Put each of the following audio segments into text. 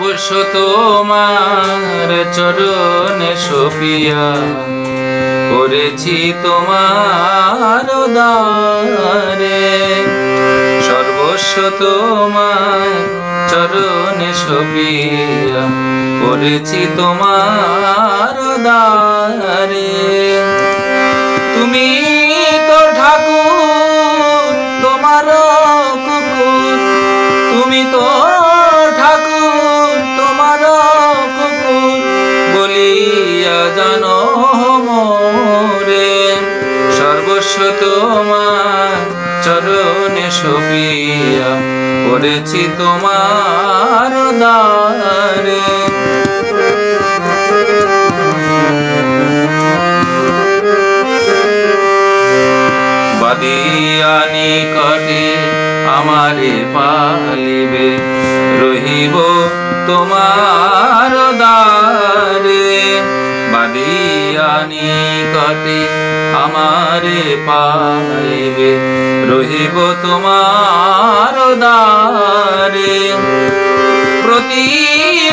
সর্বস্ব তোমার চরণে সপিয়া করেছি তোমার দ্বারে। সর্বস্ব তোমার চরণে সপিয়া করেছি তোমার দ্বারে। তুমি তো ঠাকুর তোমার কুকুর, তুমি তো ঠাকুর তোমার কুকুর বলিয়া জানো মোরে। সর্বস্ব তোমার চরণে সপিয়া করেছি তোমার দ্বারে। বাদিয়া নিকটে আমারে পালিবে, রহিব তোমার দ্বারে। বাদিয়া নিকটে আমারে পালিবে, রহিব তোমার দ্বারে। প্রতি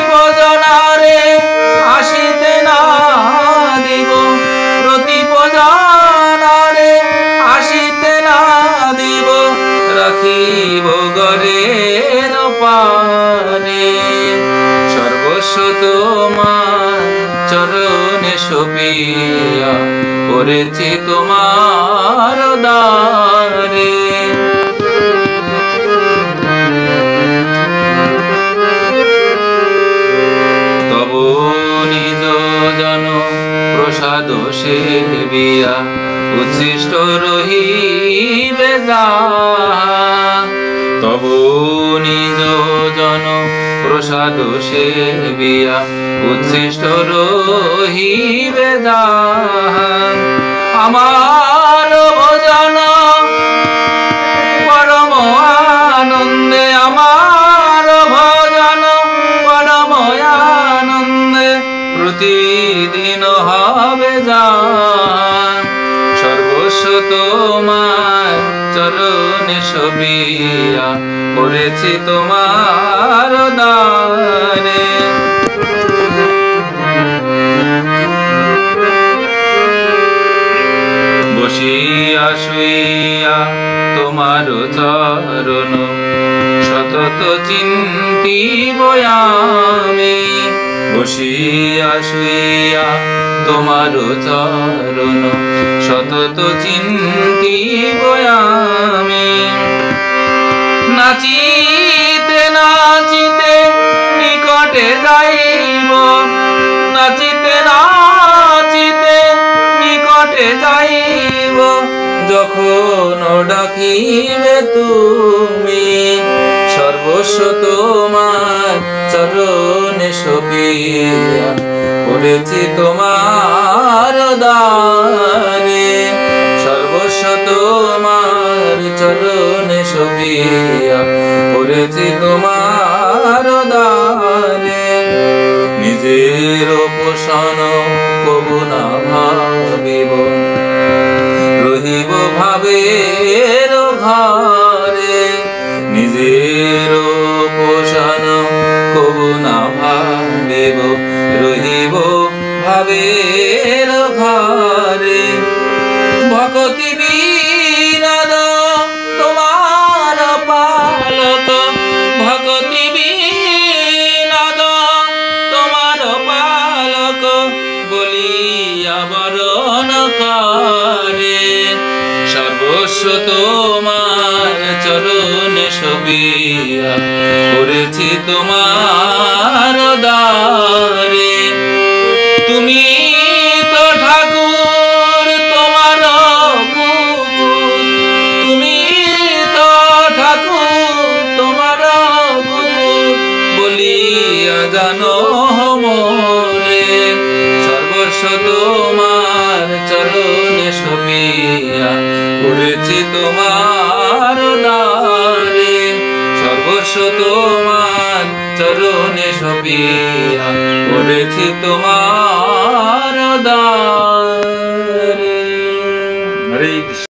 ভোজনারে আসিতে না দিব, প্রতি ভোজনারে আসিতে না দিব, রাখিব ঘরের পারে। সর্বস্ব তোমার চরণে সপিয়া করেছি তোমার দ্বারে। তব নিজ জন প্রসাদ সেবিয়া উচ্ছিষ্ট রহিবে যাহা। তব নিজ জন প্রসাদ সেবিয়া উচ্ছিষ্ট রহিবে যাহা। আমার ভোজন পরম আনন্দে, আমার ভোজন পরম আনন্দে প্রতিদিন হবে যাহা। সর্বস্ব তোমার চরণে সপিয়া করেছি তোমার দ্বারে। বসিয়া শুইয়া তোমার চরণ সতত চিন্তিব আমি। বসিয়া শুইয়া তোমার চরণ সতত চিন্তিব আমি। নাচিতে নাচিতে নিকটে যাইব, নাচিতে নাচিতে নিকটে যাইব, যখন ডাকিবে তুমি। সর্বস্ব তোমার চরণে সপিয়া করেছি তোমার দ্বারে। সর্বস্ব তোমার চরণে সপিয়া করেছি তোমার দ্বারে। নিজের পোষণ কবু না ভাবিব, রহিব ভাবের ঘরে। নিজের পোষণ কবু না ভাবিব, রহিব ভাবের ঘরে। ভকতি বিনোদ তোমার পালক, ভকতি বিনোদ তোমার পালক বলিয়া বরণ করে। সর্বস্ব তোমার চরণে সপিয়া করেছি তোমার দ্বারে। তুমি তো ঠাকুর তোমার কুকুর, তুমি তো ঠাকুর তোমার কুকুর বলিয়া জানো মোরে। সর্বস্ব তোমার চরণে সপিয়া করেছি তোমার দ্বারে। সর্বস্ব তোমার চরণে সপিয়া করেছি তোমার দ্বারে।